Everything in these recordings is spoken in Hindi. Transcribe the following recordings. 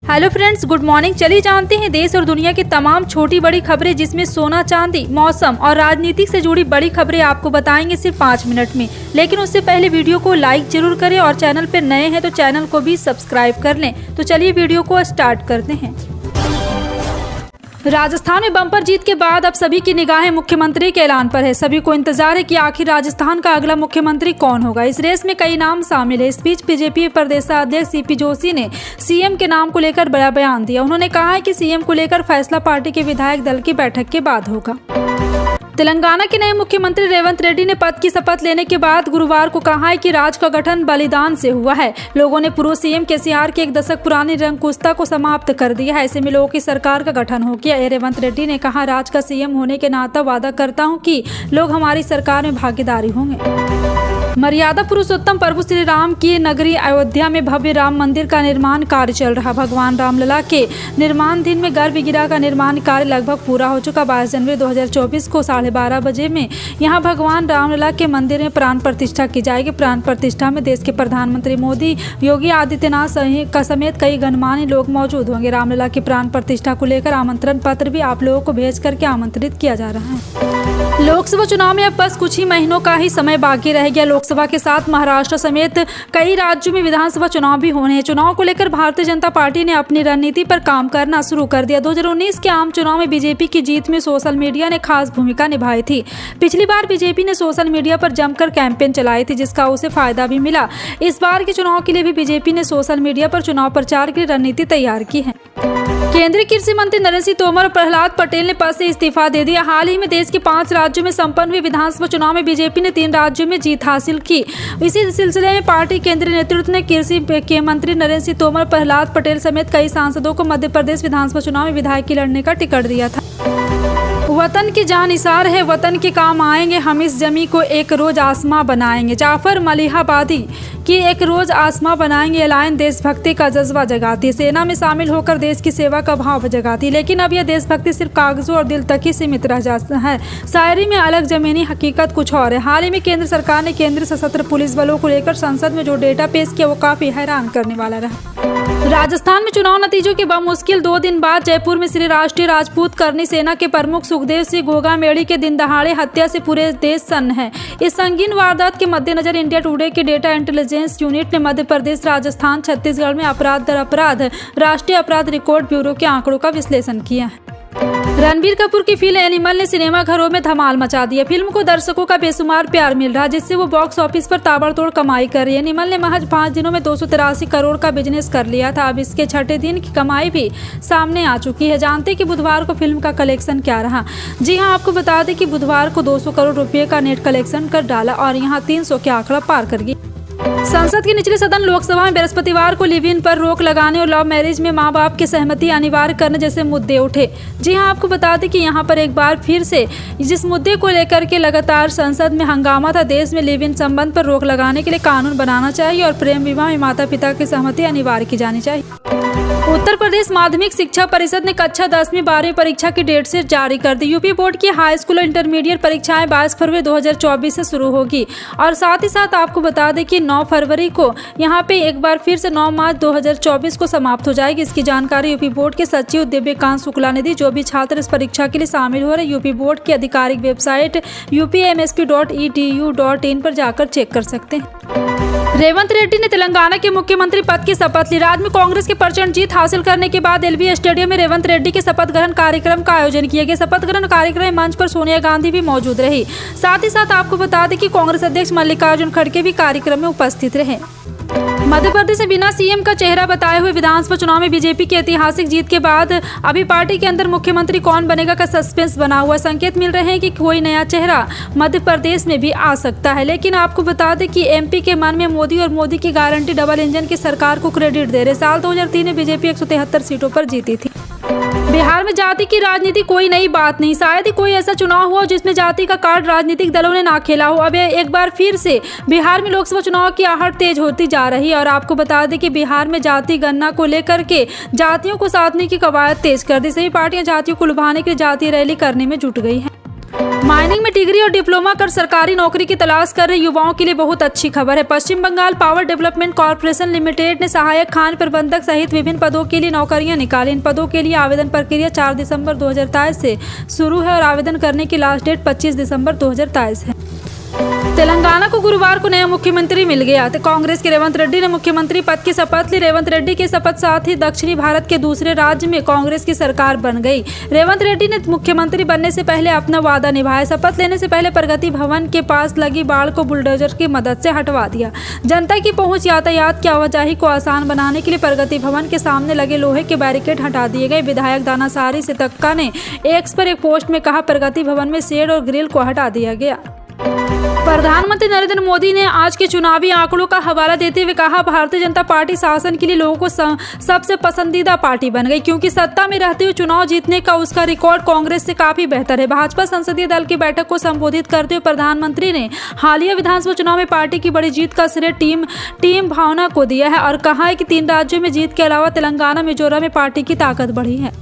Hello friends, good morning. चलिए जानते हैं देश और दुनिया की तमाम छोटी बड़ी खबरें, जिसमें सोना चांदी, मौसम और राजनीति से जुड़ी बड़ी खबरें आपको बताएंगे सिर्फ 5 मिनट में। लेकिन उससे पहले वीडियो को लाइक जरूर करें और चैनल पर नए हैं तो चैनल को भी सब्सक्राइब कर लें। तो चलिए वीडियो को स्टार्ट करते हैं। राजस्थान में बम्पर जीत के बाद अब सभी की निगाहें मुख्यमंत्री के ऐलान पर है। सभी को इंतजार है कि आखिर राजस्थान का अगला मुख्यमंत्री कौन होगा। इस रेस में कई नाम शामिल है। इस बीच बीजेपी प्रदेशाध्यक्ष सीपी जोशी ने सीएम के नाम को लेकर बड़ा बयान दिया। उन्होंने कहा है कि सीएम को लेकर फैसला पार्टी के विधायक दल की बैठक के बाद होगा। तेलंगाना के नए मुख्यमंत्री रेवंत रेड्डी ने पद की शपथ लेने के बाद गुरुवार को कहा है कि राज्य का गठन बलिदान से हुआ है। लोगों ने पूर्व सीएम केसीआर की 1 दशक पुरानी रंगकुस्ता को समाप्त कर दिया है। ऐसे में लोगों की सरकार का गठन हो गया। रेवंत रेड्डी ने कहा, राज्य का सीएम होने के नाते वादा करता हूं कि लोग हमारी सरकार में भागीदारी होंगे। मर्यादा पुरुषोत्तम प्रभु श्री राम की नगरी अयोध्या में भव्य राम मंदिर का निर्माण कार्य चल रहा। भगवान रामलला के निर्माणाधीन में गर्भगृह का निर्माण कार्य लगभग पूरा हो चुका। 22 जनवरी 2024 को 12:30 बजे में यहां भगवान रामलला के मंदिर में प्राण प्रतिष्ठा की जाएगी। प्राण प्रतिष्ठा में देश के प्रधानमंत्री मोदी, योगी आदित्यनाथ समेत कई गणमान्य लोग मौजूद होंगे। रामलला की प्राण प्रतिष्ठा को लेकर आमंत्रण पत्र भी आप लोगों को भेज करके आमंत्रित किया जा रहा है। लोकसभा चुनाव में अब बस कुछ ही महीनों का ही समय बाकी रह गया। लोकसभा के साथ महाराष्ट्र समेत कई राज्यों में विधानसभा चुनाव भी होने हैं। चुनाव को लेकर भारतीय जनता पार्टी ने अपनी रणनीति पर काम करना शुरू कर दिया। 2019 के आम चुनाव में बीजेपी की जीत में सोशल मीडिया ने खास भूमिका निभाई थी। पिछली बार बीजेपी ने सोशल मीडिया पर जमकर कैंपेन चलाई थी, जिसका उसे फायदा भी मिला। इस बार के चुनाव के लिए भी बीजेपी ने सोशल मीडिया पर चुनाव प्रचार की रणनीति तैयार की है। केंद्रीय कृषि मंत्री नरेंद्र सिंह तोमर और प्रहलाद पटेल ने पद से इस्तीफा दे दिया। हाल ही में देश के 5 राज्यों में संपन्न हुए विधानसभा चुनाव में बीजेपी ने 3 राज्यों में जीत हासिल की। इसी सिलसिले में पार्टी केंद्रीय नेतृत्व ने कृषि के मंत्री नरेंद्र सिंह तोमर, प्रहलाद पटेल समेत कई सांसदों को मध्य प्रदेश विधानसभा चुनाव में विधायकी लड़ने का टिकट दिया था। वतन की जान निसार है, वतन के काम आएंगे, हम इस जमी को एक रोज आसमां बनाएंगे। जाफर मलिहाबादी कि एक रोज आसमां बनाएंगे लाइन देशभक्ति का जज्बा जगाती, सेना में शामिल होकर देश की सेवा का भाव जगाती। लेकिन अब यह देशभक्ति सिर्फ कागजों और दिल तक ही सीमित रह जाता है। शायरी में अलग जमीनी हकीकत कुछ और है। हाल ही में केंद्र सरकार ने केंद्रीय सशस्त्र पुलिस बलों को लेकर संसद में जो डेटा पेश किया वो काफी हैरान करने वाला रहा। राजस्थान में चुनाव नतीजों के मुश्किल 2 दिन बाद जयपुर में श्री राष्ट्रीय राजपूत करनी सेना के प्रमुख सुखदेव सिंह घोगामेड़ी के दिन दहाड़े हत्या से पूरे देश सन्न है। इस संगीन वारदात के मद्देनजर इंडिया टुडे के डेटा इंटेलिजेंस यूनिट ने मध्य प्रदेश, राजस्थान, छत्तीसगढ़ में अपराध दर अपराध राष्ट्रीय अपराध रिकॉर्ड ब्यूरो के आंकड़ों का विश्लेषण किया है। रणबीर कपूर की फिल्म एनिमल ने सिनेमा घरों में धमाल मचा दी है। फिल्म को दर्शकों का बेशुमार प्यार मिल रहा है, जिससे वो बॉक्स ऑफिस पर ताबड़तोड़ कमाई कर रही है। एनिमल ने महज 5 दिनों में 283 करोड़ का बिजनेस कर लिया था। अब इसके 6ठे दिन की कमाई भी सामने आ चुकी है। जानते कि बुधवार को फिल्म का कलेक्शन क्या रहा। जी हाँ, आपको बता दें कि बुधवार को 200 करोड़ रुपये का नेट कलेक्शन कर डाला और यहाँ 300 के आंकड़ा पार कर गई। संसद के निचले सदन लोकसभा में बृहस्पतिवार को लिव इन पर रोक लगाने और लव मैरिज में मां बाप की सहमति अनिवार्य करने जैसे मुद्दे उठे। जी हां, आपको बता दें कि यहां पर एक बार फिर से जिस मुद्दे को लेकर के लगातार संसद में हंगामा था, देश में लिव इन संबंध पर रोक लगाने के लिए कानून बनाना चाहिए और प्रेम विवाह में माता पिता की सहमति अनिवार्य की जानी चाहिए। उत्तर प्रदेश माध्यमिक शिक्षा परिषद ने कक्षा 10वीं 12वीं परीक्षा की डेट से जारी कर दी। यूपी बोर्ड की हाई स्कूल और इंटरमीडिएट परीक्षाएं 22 फरवरी 2024 से शुरू होगी और साथ ही साथ आपको बता दें कि 9 फरवरी को यहां पे एक बार फिर से 9 मार्च 2024 को समाप्त हो जाएगी। इसकी जानकारी यूपी बोर्ड के सचिव दिव्यकांत शुक्ला ने दी। जो भी छात्र इस परीक्षा के लिए शामिल हो रहे यूपी बोर्ड की आधिकारिक वेबसाइट upmsp.edu.in पर जाकर चेक कर सकते हैं। रेवंत रेड्डी ने तेलंगाना के मुख्यमंत्री पद की शपथ ली। राज्य में कांग्रेस की प्रचंड जीत हासिल करने के बाद एलबी स्टेडियम में रेवंत रेड्डी के शपथ ग्रहण कार्यक्रम का आयोजन किया गया। शपथ ग्रहण कार्यक्रम मंच पर सोनिया गांधी भी मौजूद रही। साथ ही साथ आपको बता दें कि कांग्रेस अध्यक्ष मल्लिकार्जुन खड़गे भी कार्यक्रम में उपस्थित रहे। मध्य प्रदेश में बिना सीएम का चेहरा बताए हुए विधानसभा चुनाव में बीजेपी की ऐतिहासिक जीत के बाद अभी पार्टी के अंदर मुख्यमंत्री कौन बनेगा का सस्पेंस बना हुआ। संकेत मिल रहे हैं कि कोई नया चेहरा मध्य प्रदेश में भी आ सकता है। लेकिन आपको बता दें कि एमपी के मन में मोदी और मोदी की गारंटी डबल इंजन की सरकार को क्रेडिट दे रहे। साल 2003 में बीजेपी 173 सीटों पर जीती थी। बिहार में जाति की राजनीति कोई नई बात नहीं। शायद ही कोई ऐसा चुनाव हुआ जिसमें जाति का कार्ड राजनीतिक दलों ने ना खेला हो। अब एक बार फिर से बिहार में लोकसभा चुनाव की आहट तेज होती जा रही है और आपको बता दें कि बिहार में जाति गणना को लेकर के जातियों को साधने की कवायद तेज कर दी। सभी पार्टियां जातियों को लुभाने के लिए जातीय रैली करने में जुट गई है। माइनिंग में डिग्री और डिप्लोमा कर सरकारी नौकरी की तलाश कर रहे युवाओं के लिए बहुत अच्छी खबर है। Paschim Bangal power development corporation limited ने सहायक खान प्रबंधक सहित विभिन्न पदों के लिए नौकरियां निकाली। इन पदों के लिए आवेदन प्रक्रिया 4 दिसंबर 2023 से शुरू है और आवेदन करने की लास्ट डेट 25 दिसंबर 2023 है। तेलंगाना को गुरुवार को नया मुख्यमंत्री मिल गया। तो कांग्रेस के रेवंत रेड्डी ने मुख्यमंत्री पद की शपथ ली। रेवंत रेड्डी के शपथ साथ ही दक्षिणी भारत के दूसरे राज्य में कांग्रेस की सरकार बन गई। रेवंत रेड्डी ने मुख्यमंत्री बनने से पहले अपना वादा निभाया। शपथ लेने से पहले प्रगति भवन के पास लगी बाड़ को बुलडोजर की मदद से हटवा दिया। जनता की पहुंच यातायात की आवाजाही को आसान बनाने के लिए प्रगति भवन के सामने लगे लोहे के बैरिकेड हटा दिए गए। विधायक दानासारी सितक्का ने एक्स पर एक पोस्ट में कहा, प्रगति भवन में शेड और ग्रिल को हटा दिया गया। प्रधानमंत्री नरेंद्र मोदी ने आज के चुनावी आंकड़ों का हवाला देते हुए कहा, भारतीय जनता पार्टी शासन के लिए लोगों को सबसे पसंदीदा पार्टी बन गई, क्योंकि सत्ता में रहते हुए चुनाव जीतने का उसका रिकॉर्ड कांग्रेस से काफी बेहतर है। भाजपा संसदीय दल की बैठक को संबोधित करते हुए प्रधानमंत्री ने हालिया विधानसभा चुनाव में पार्टी की बड़ी जीत का श्रेय टीम भावना को दिया है और कहा है कि 3 राज्यों में जीत के अलावा तेलंगाना मिजोरम में पार्टी की ताकत बढ़ी है।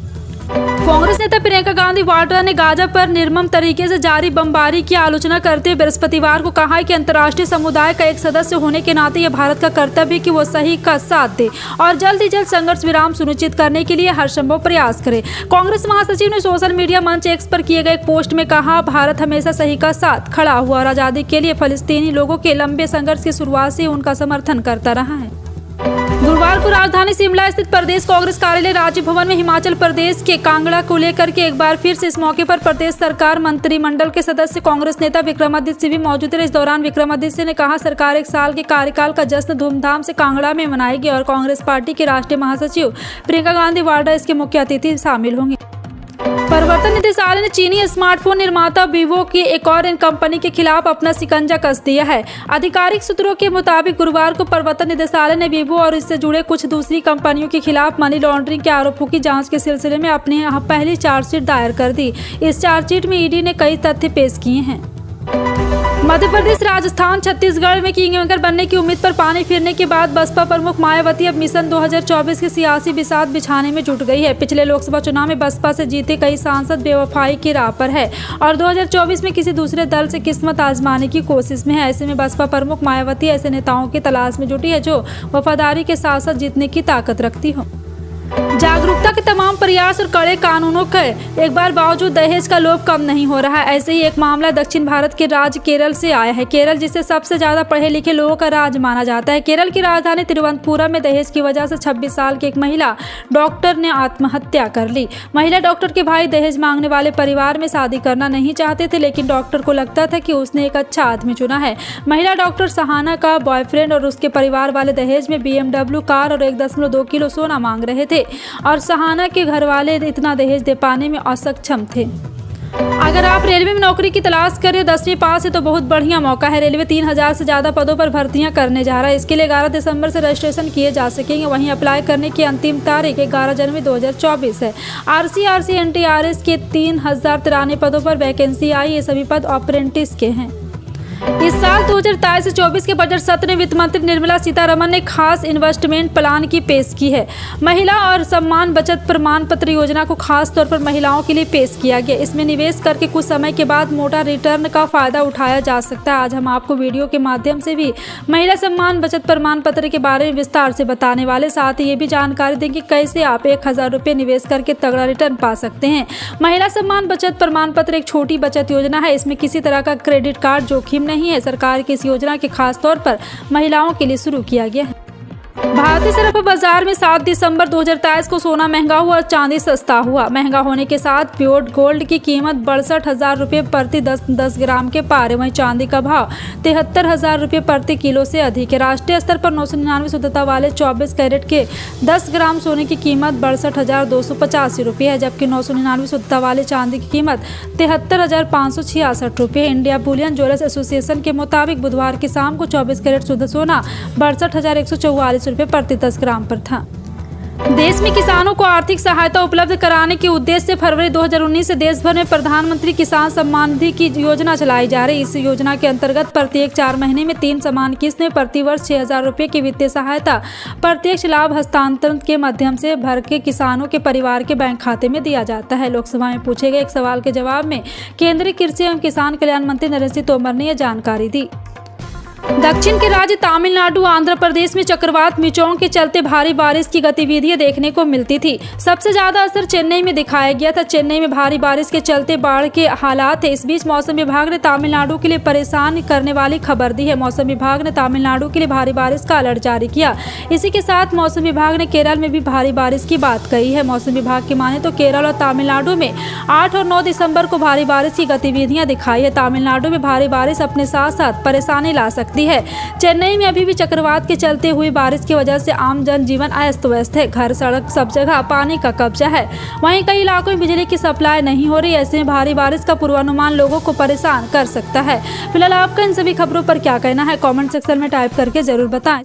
कांग्रेस नेता प्रियंका गांधी वाड्रा ने गाजा पर निर्मम तरीके से जारी बमबारी की आलोचना करते हुए बृहस्पतिवार को कहा है कि अंतर्राष्ट्रीय समुदाय का एक सदस्य होने के नाते यह भारत का कर्तव्य है कि वो सही का साथ दे और जल्द ही जल्द संघर्ष विराम सुनिश्चित करने के लिए हर संभव प्रयास करे। कांग्रेस महासचिव ने सोशल मीडिया मंच एक्स पर किए गए एक पोस्ट में कहा, भारत हमेशा सही का साथ खड़ा हुआ और आज़ादी के लिए फलस्तीनी लोगों के लंबे संघर्ष की शुरुआत से उनका समर्थन करता रहा है। गुरुवार को राजधानी शिमला स्थित प्रदेश कांग्रेस कार्यालय राज्य भवन में हिमाचल प्रदेश के कांगड़ा को लेकर के एक बार फिर से इस मौके पर प्रदेश सरकार मंत्रिमंडल के सदस्य कांग्रेस नेता विक्रमादित्य सिंह भी मौजूद रहे। इस दौरान विक्रमादित्य ने कहा, सरकार 1 साल के कार्यकाल का जश्न धूमधाम से कांगड़ा में मनाएगी और कांग्रेस पार्टी के राष्ट्रीय महासचिव प्रियंका गांधी वाड्रा इसके मुख्य अतिथि शामिल होंगे। प्रवर्तन निदेशालय ने चीनी स्मार्टफोन निर्माता वीवो की एक और कंपनी के खिलाफ अपना शिकंजा कस दिया है। आधिकारिक सूत्रों के मुताबिक गुरुवार को प्रवर्तन निदेशालय ने वीवो और इससे जुड़े कुछ दूसरी कंपनियों के खिलाफ मनी लॉन्ड्रिंग के आरोपों की जांच के सिलसिले में अपनी पहली चार्जशीट दायर कर दी। इस चार्जशीट में ईडी ने कई तथ्य पेश किए हैं। मध्य प्रदेश, राजस्थान, छत्तीसगढ़ में किंगमेकर बनने की उम्मीद पर पानी फिरने के बाद बसपा प्रमुख मायावती अब मिशन 2024 के सियासी बिसात बिछाने में जुट गई है। पिछले लोकसभा चुनाव में बसपा से जीते कई सांसद बेवफाई की राह पर है और 2024 में किसी दूसरे दल से किस्मत आजमाने की कोशिश में है। ऐसे में बसपा प्रमुख मायावती ऐसे नेताओं की तलाश में जुटी है जो वफादारी के साथ साथ जीतने की ताकत रखती हो। जागरूकता के तमाम प्रयास और कड़े कानूनों के एक बार बावजूद दहेज का लोभ कम नहीं हो रहा है। ऐसे ही एक मामला दक्षिण भारत के राज्य केरल से आया है। केरल, जिसे सबसे ज्यादा पढ़े लिखे लोगों का राज्य माना जाता है, केरल की राजधानी तिरुवनंतपुरम में दहेज की वजह से 26 साल की एक महिला डॉक्टर ने आत्महत्या कर ली। महिला डॉक्टर के भाई दहेज मांगने वाले परिवार में शादी करना नहीं चाहते थे, लेकिन डॉक्टर को लगता था कि उसने एक अच्छा आदमी चुना है। महिला डॉक्टर सहाना का बॉयफ्रेंड और उसके परिवार वाले दहेज में BMW कार और 1.2 किलो सोना मांग रहे थे और सहाना के घर वाले इतना दहेज दे पाने में असक्षम थे। अगर आप रेलवे में नौकरी की तलाश करें, 10वीं पास है तो बहुत बढ़िया मौका है। रेलवे 3000 से ज़्यादा पदों पर भर्तियां करने जा रहा है। इसके लिए 11 दिसंबर से रजिस्ट्रेशन किए जा सकेंगे। वहीं अप्लाई करने की अंतिम तारीख 11 जनवरी 2024 है। RC NTRS के 3093 पदों पर वैकेंसी आई। ये सभी पद अप्रेंटिस के हैं। इस साल 2023 से 24 के बजट सत्र में वित्त मंत्री निर्मला सीतारमण ने खास इन्वेस्टमेंट प्लान की पेश की है। महिला और सम्मान बचत प्रमाण पत्र योजना को खास तौर पर महिलाओं के लिए पेश किया गया। इसमें निवेश करके कुछ समय के बाद मोटा रिटर्न का फायदा उठाया जा सकता है। आज हम आपको वीडियो के माध्यम से भी महिला सम्मान बचत प्रमाण पत्र के बारे में विस्तार से बताने वाले, साथ ही ये भी जानकारी देंगे कैसे आप 1000 रुपये निवेश करके तगड़ा रिटर्न पा सकते हैं। महिला सम्मान बचत प्रमाण पत्र एक छोटी बचत योजना है। इसमें किसी तरह का क्रेडिट कार्ड जोखिम नहीं है। सरकार की इस योजना के खास तौर पर महिलाओं के लिए शुरू किया गया है। भारतीय सराफा बाजार में 7 दिसंबर 2023 को सोना महंगा हुआ और चांदी सस्ता हुआ। महंगा होने के साथ प्योर गोल्ड की कीमत 62,000 रुपये प्रति 10 ग्राम के पार है। वहीं चांदी का भाव 73,000 रुपये प्रति किलो से अधिक है। राष्ट्रीय स्तर पर 999 शुद्धता वाले 24 कैरेट के 10 ग्राम सोने की कीमत 62,285 रुपये है, जबकि 999 शुद्धता वाले चांदी की कीमत 73,566 रुपये है। इंडिया बुलियन ज्वेलर्स एसोसिएशन के मुताबिक बुधवार की शाम को 24 कैरेट शुद्ध सोना 62,144 रुपये प्रति 10 ग्राम पर था। देश में किसानों को आर्थिक सहायता उपलब्ध कराने के उद्देश्य से फरवरी 2019 से देश भर में प्रधानमंत्री किसान सम्मान निधि की योजना चलाई जा रही है। इस योजना के अंतर्गत प्रत्येक 4 महीने में 3 समान किस्त में प्रति वर्ष 6,000 रुपये की वित्तीय सहायता प्रत्यक्ष लाभ हस्तांतरण के माध्यम से भर के किसानों के परिवार के बैंक खाते में दिया जाता है। लोकसभा में पूछे गए एक सवाल के जवाब में केंद्रीय कृषि एवं किसान कल्याण मंत्री नरेंद्र सिंह तोमर ने यह जानकारी दी। दक्षिण के राज्य तमिलनाडु आंध्र प्रदेश में चक्रवात मिचोंग के चलते भारी बारिश की गतिविधियां देखने को मिलती थी। सबसे ज्यादा असर चेन्नई में दिखाया गया था। चेन्नई में भारी बारिश के चलते बाढ़ के हालात है। इस बीच मौसम विभाग ने तमिलनाडु के लिए परेशान करने वाली खबर दी है। मौसम विभाग ने तमिलनाडु के लिए भारी बारिश का अलर्ट जारी किया। इसी के साथ मौसम विभाग ने केरल में भी भारी बारिश की बात कही है। मौसम विभाग की माने तो केरल और तमिलनाडु में 8 और 9 दिसंबर को भारी बारिश की गतिविधियां दिखाई है। तमिलनाडु में भारी बारिश अपने साथ साथ परेशानी ला सकती है। चेन्नई में अभी भी चक्रवात के चलते हुई बारिश की वजह से आम जनजीवन अस्त व्यस्त है। घर सड़क सब जगह पानी का कब्जा है। वहीं कई इलाकों में बिजली की सप्लाई नहीं हो रही। ऐसे में भारी बारिश का पूर्वानुमान लोगों को परेशान कर सकता है। फिलहाल आपका इन सभी खबरों पर क्या कहना है, कमेंट सेक्शन में टाइप करके जरूर बताएं।